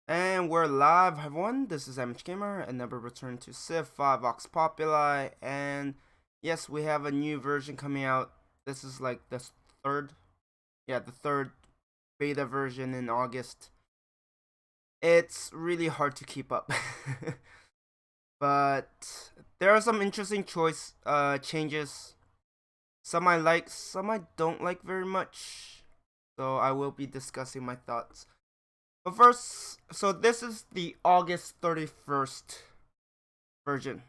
And we're live, everyone. This is MH Gamer, and never return to Civ 5 Vox Populi. And yes, we have a new version coming out. This is like the third, the third beta version in August. It's really hard to keep up, but there are some interesting changes. Some I like, some I don't like very much. So I will be discussing my thoughts. But first, so this is the August 31st version.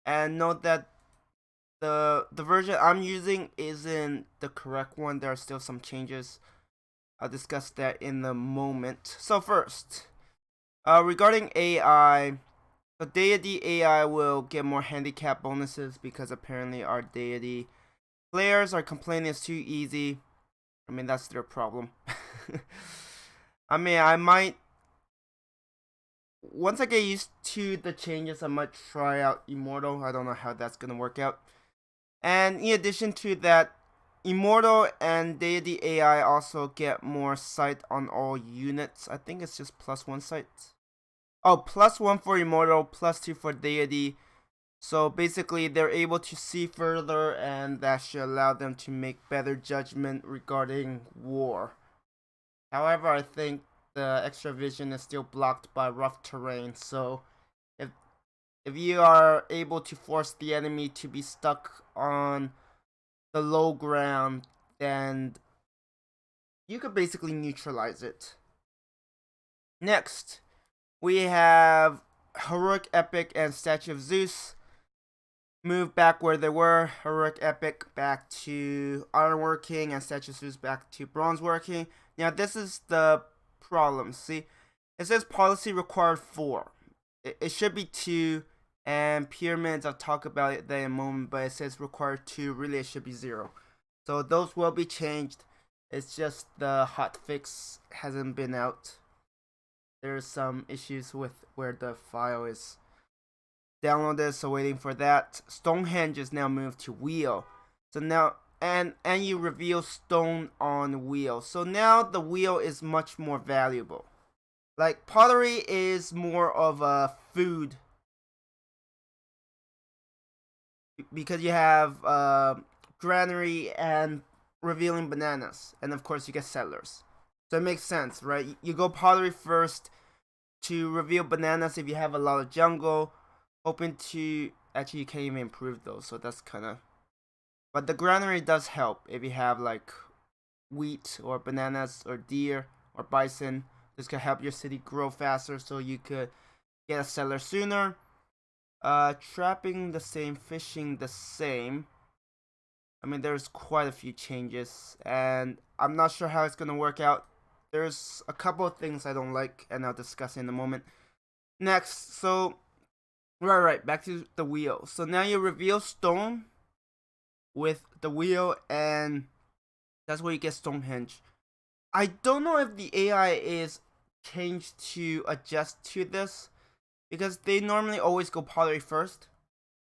And note that the version I'm using isn't the correct one. There are still some changes. I'll discuss that in a moment. So first, regarding AI, the deity AI will get more handicap bonuses because apparently our deity players are complaining it's too easy. I mean, that's their problem. I mean, I might once I get used to the changes, I might try out Immortal. I don't know how that's gonna work out. And in addition to that, Immortal and Deity AI also get more sight on all units. I think it's just +1 sight. Oh, +1 for Immortal, +2 for Deity. So basically, they're able to see further, and that should allow them to make better judgment regarding war. However, I think the extra vision is still blocked by rough terrain, so if if you are able to force the enemy to be stuck on the low ground, then you could basically neutralize it. Next, we have Heroic Epic and Statue of Zeus move back where they were. Heroic Epic back to ironworking and Statue of Zeus back to bronze working. Now this is the problem. See, it says policy required 4. It should be 2, and pyramids, I'll talk about that in a moment, but it says required 2. Really, it should be 0. So those will be changed. It's just the hotfix hasn't been out. There's some issues with where the file is downloaded, so waiting for that. Stonehenge is now moved to wheel. So now and you reveal stone on wheel. So now the wheel is much more valuable. Like pottery is more of a food because you have granary and revealing bananas, and of course you get settlers. So it makes sense, right? You go pottery first to reveal bananas if you have a lot of jungle, hoping to actually you can't even improve those, so that's kind of. But the granary does help if you have like wheat or bananas or deer or bison. This could help your city grow faster, so you could get a settler sooner. Trapping the same, fishing the same. I mean, there's quite a few changes, and I'm not sure how it's gonna work out. There's a couple of things I don't like, and I'll discuss in a moment. Next, so right, back to the wheel. So now you reveal stone with the wheel, and that's where you get Stonehenge. I don't know if the AI is changed to adjust to this, because they normally always go pottery first.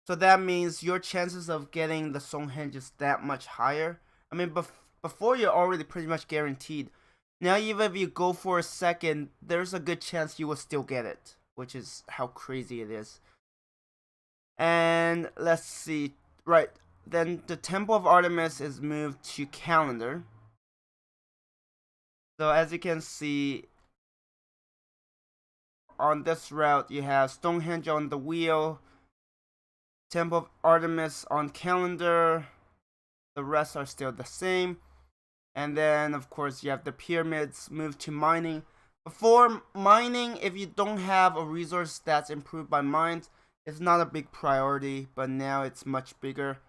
So that means your chances of getting the Stonehenge is that much higher. I mean, before you're already pretty much guaranteed. Now, even if you go for a second, there's a good chance you will still get it, which is how crazy it is. And let's see. Right, then the Temple of Artemis is moved to calendar. So as you can see, on this route, you have Stonehenge on the wheel, Temple of Artemis on calendar. The rest are still the same. And then, of course, you have the pyramids moved to mining. Before mining, if you don't have a resource that's improved by mines, it's not a big priority. But now it's much bigger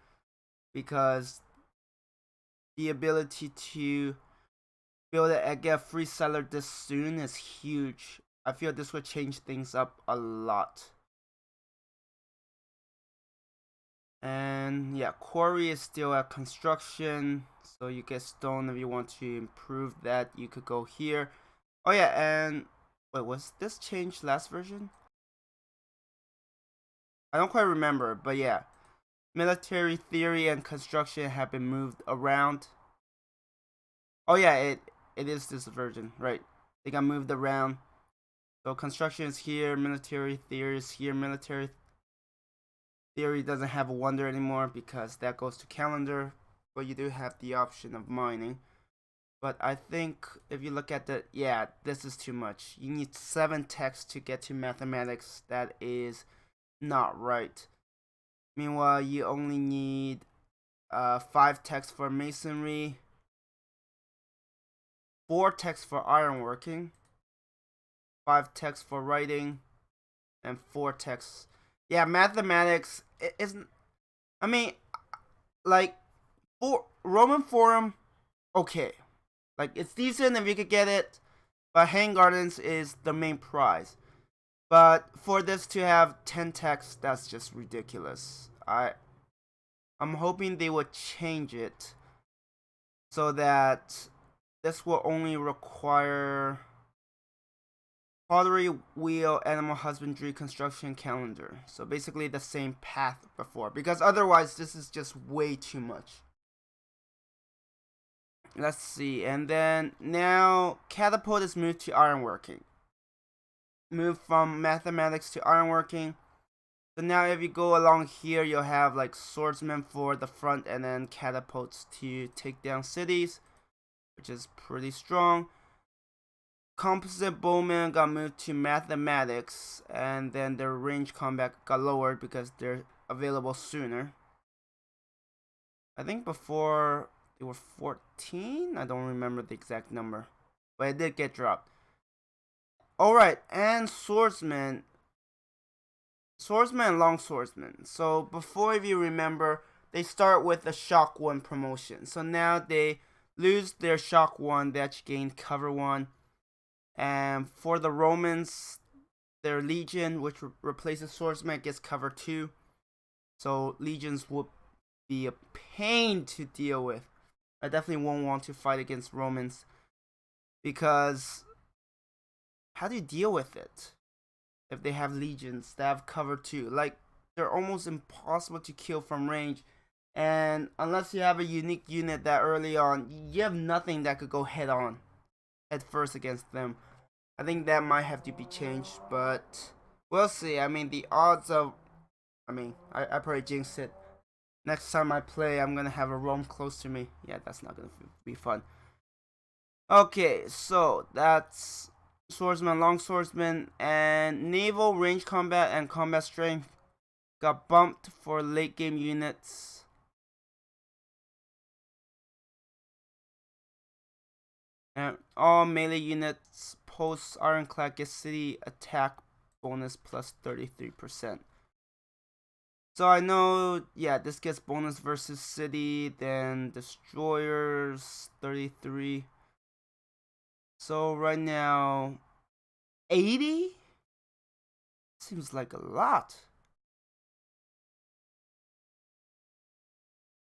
because the ability to build it and get a free seller this soon is huge. I feel this would change things up a lot. And yeah, quarry is still at construction, so you get stone. If you want to improve that, you could go here. Oh yeah, and wait, was this changed last version? I don't quite remember, but yeah, military theory and construction have been moved around. Oh yeah, it is this version, right? They got moved around. So construction is here, military theory is here. Military theory doesn't have a wonder anymore because that goes to calendar, but you do have the option of mining. But I think if you look at the, yeah, this is too much. You need 7 texts to get to mathematics. That is not right. Meanwhile, you only need 5 texts for masonry, 4 texts for ironworking, 5 texts for writing, and 4 texts. Yeah, mathematics isn't. I mean, like, for Roman Forum, okay, like it's decent if you could get it, but Hanging Gardens is the main prize. But for this to have 10 texts, that's just ridiculous. I'm hoping they would change it so that this will only require pottery, wheel, animal husbandry, construction, calendar. So basically the same path before, because otherwise this is just way too much. Let's see, and then now catapult is moved to ironworking. Move from mathematics to ironworking. So now if you go along here, you'll have like swordsmen for the front and then catapults to take down cities, which is pretty strong. Composite bowmen got moved to mathematics, and then their range combat got lowered because they're available sooner. I think before they were 14. I don't remember the exact number, but it did get dropped. Alright, and swordsmen and long swordsmen. So before, if you remember, they start with the shock 1 promotion. So now they lose their shock 1, they actually gain cover 1. And for the Romans, their legion, which replaces swordsman, gets cover 2. So legions will be a pain to deal with. I definitely won't want to fight against Romans, because how do you deal with it if they have legions that have cover 2? Like, they're almost impossible to kill from range, and unless you have a unique unit that early on, you have nothing that could go head first against them. I think that might have to be changed, but we'll see. I mean, the odds of, I probably jinxed it. Next time I play, I'm gonna have a Rome close to me. Yeah, that's not gonna be fun. Okay, so that's swordsman, long swordsman, and naval range combat and combat strength got bumped for late game units. And all melee units post ironclad get city attack bonus plus 33%. So I know, yeah, this gets bonus versus city, then destroyers 33. So right now 80 seems like a lot.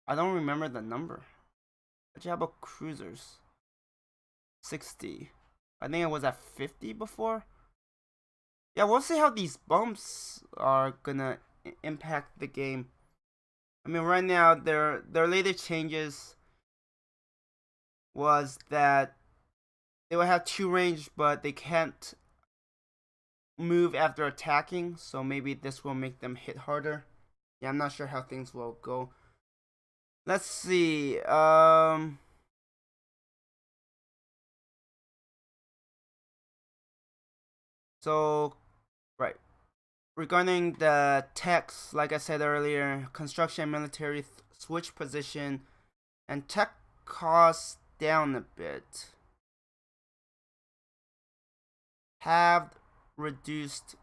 I don't remember the number. How about cruisers? 60. I think it was at 50 before. Yeah, we'll see how these bumps are gonna impact the game. I mean, right now their latest changes was that they will have 2 range, but they can't move after attacking. So maybe this will make them hit harder. Yeah, I'm not sure how things will go. Let's see. So, right. Regarding the techs, like I said earlier, construction and military switch position, and tech costs down a bit. Have reduced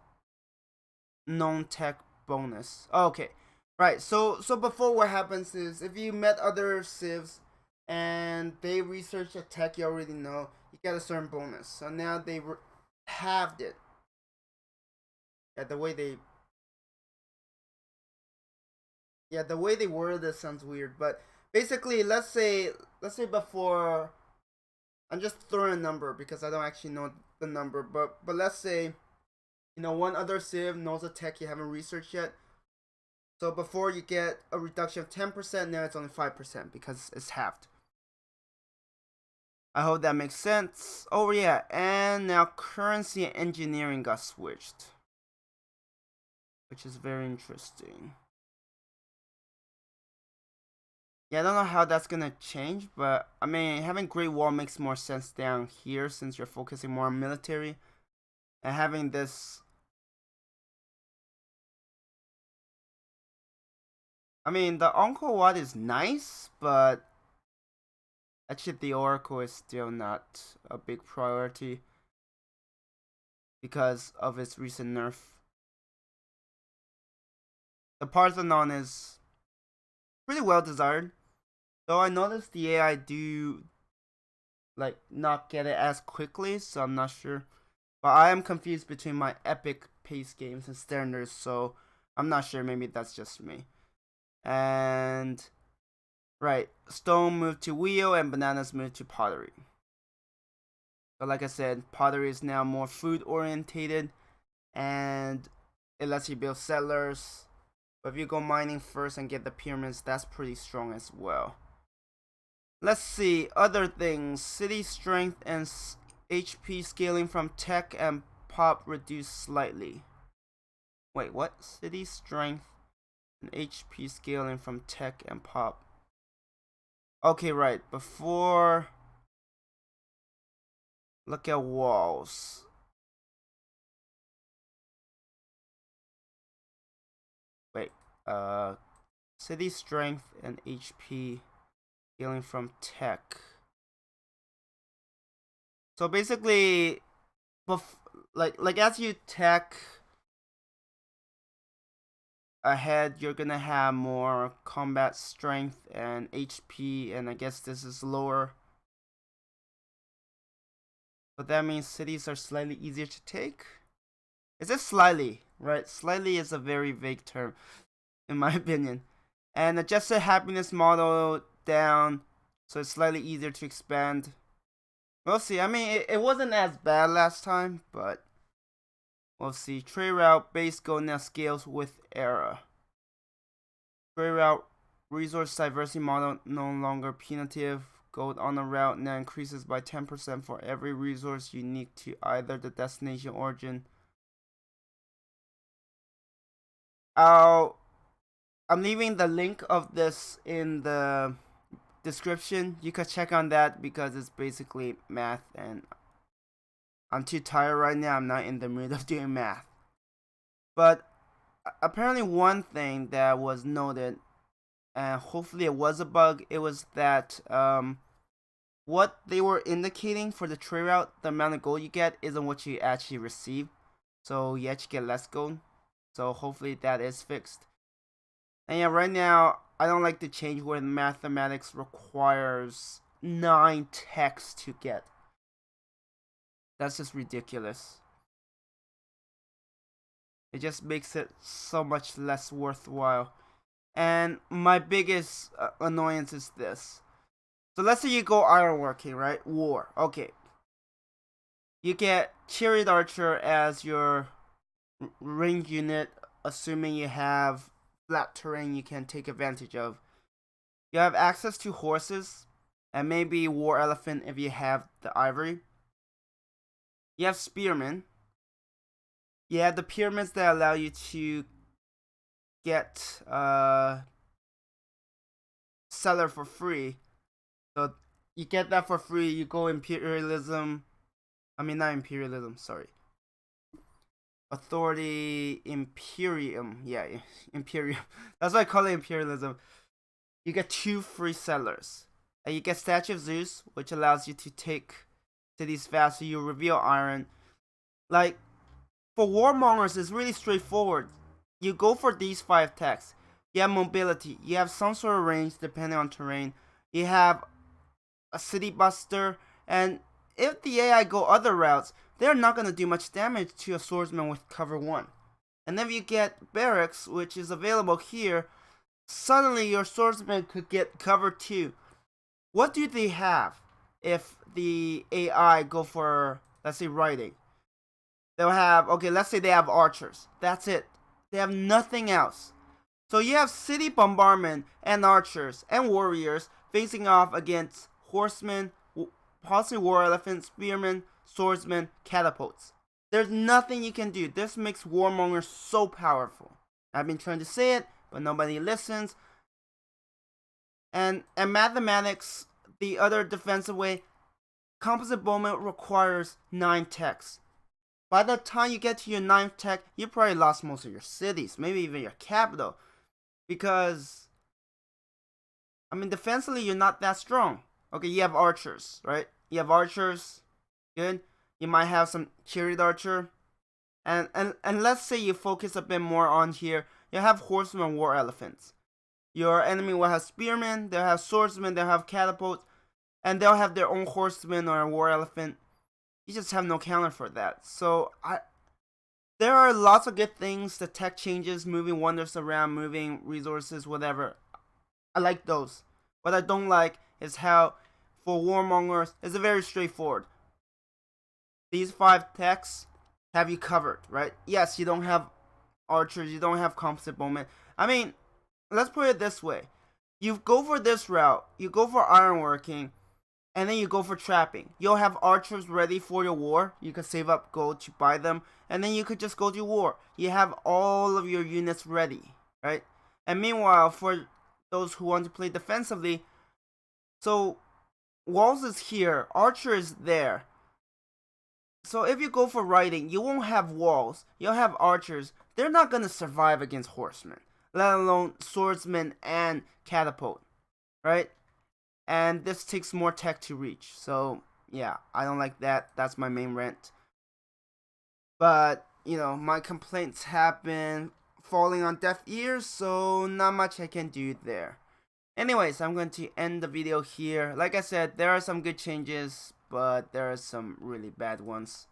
known tech bonus. Okay, right. So before, what happens is if you met other civs and they research a tech you already know, you get a certain bonus. So now they halved it. Yeah, the way they worded this sounds weird, but basically, let's say before, I'm just throwing a number because I don't actually know the number, but let's say, one other civ knows a tech you haven't researched yet. So before, you get a reduction of 10%, now it's only 5% because it's halved. I hope that makes sense. Oh yeah, and now currency and engineering got switched, which is very interesting. Yeah, I don't know how that's gonna change, but I mean, having Great Wall makes more sense down here since you're focusing more on military, and having this. I mean, the Angkor Wat is nice, but actually the Oracle is still not a big priority because of its recent nerf. The Parthenon is pretty well desired, though I noticed the AI do like not get it as quickly, so I'm not sure. But I am confused between my epic pace games and standards, so I'm not sure. Maybe that's just me. And right, stone moved to wheel and bananas moved to pottery. So like I said, pottery is now more food orientated, and it lets you build settlers. But if you go mining first and get the pyramids, that's pretty strong as well. Let's see, other things. City strength and HP scaling from tech and pop reduced slightly. Wait, what? City strength and HP scaling from tech and pop. Okay, right. Before, look at walls. Wait, city strength and HP scaling from tech. So basically, like as you tech ahead, you're gonna have more combat strength and HP, and I guess this is lower. But that means cities are slightly easier to take? Is it slightly? Right, slightly is a very vague term, in my opinion. And adjusted happiness model down, so it's slightly easier to expand. We'll see. I mean, it wasn't as bad last time, but we'll see. Trade route base goal now scales with era. Trade route resource diversity model no longer punitive. Gold on a route now increases by 10% for every resource unique to either the destination origin. I'm leaving the link of this in the description. You can check on that because it's basically math, and I'm too tired right now. I'm not in the mood of doing math. But apparently, one thing that was noted, and hopefully it was a bug, it was that what they were indicating for the trade route, the amount of gold you get, isn't what you actually receive. So you actually get less gold. So hopefully that is fixed. And yeah, right now, I don't like the change where mathematics requires 9 texts to get. That's just ridiculous. It just makes it so much less worthwhile. And my biggest annoyance is this. So let's say you go ironworking, right? War. Okay. You get chariot archer as your range unit, assuming you have flat terrain you can take advantage of. You have access to horses, and maybe war elephant if you have the ivory. You have spearmen. You have the pyramids that allow you to get seller for free. So you get that for free. You go imperialism. I mean, not imperialism. Sorry. Authority Imperium. Yeah, Imperium. That's why I call it imperialism. You get 2 free settlers. And you get Statue of Zeus, which allows you to take cities fast, so you reveal iron. Like, for warmongers, it's really straightforward. You go for these 5 techs. You have mobility. You have some sort of range depending on terrain. You have a city buster. And if the AI go other routes, they're not going to do much damage to a swordsman with cover 1. And then you get barracks, which is available here. Suddenly your swordsman could get cover 2. What do they have if the AI go for, let's say, writing? They'll have, okay, let's say they have archers. That's it. They have nothing else. So you have city bombardment and archers and warriors facing off against horsemen, possibly war elephant, spearmen, swordsmen, catapults. There's nothing you can do. This makes warmongers so powerful. I've been trying to say it, but nobody listens. And mathematics, the other defensive way, composite bowman requires 9 techs. By the time you get to your 9th tech, you probably lost most of your cities, maybe even your capital. Because, I mean, defensively, you're not that strong. Okay, you have archers, right? You have archers, good. You might have some chariot archer. And let's say you focus a bit more on here, you have horsemen and war elephants. Your enemy will have spearmen, they'll have swordsmen, they'll have catapults, and they'll have their own horsemen or a war elephant. You just have no counter for that. So there are lots of good things. The tech changes, moving wonders around, moving resources, whatever. I like those. What I don't like is how, for warmongers, it's very straightforward. These 5 techs have you covered, right? Yes, you don't have archers, you don't have composite bowmen. I mean, let's put it this way. You go for this route, you go for ironworking, and then you go for trapping. You'll have archers ready for your war. You could save up gold to buy them. And then you could just go to war. You have all of your units ready, right? And meanwhile, for those who want to play defensively, so walls is here, archer is there. So if you go for riding, you won't have walls. You'll have archers. They're not going to survive against horsemen, let alone swordsmen and catapult, right? And this takes more tech to reach. So, yeah, I don't like that. That's my main rant. But, you know, my complaints have been falling on deaf ears, so not much I can do there. Anyways, I'm going to end the video here. Like I said, there are some good changes, but there are some really bad ones.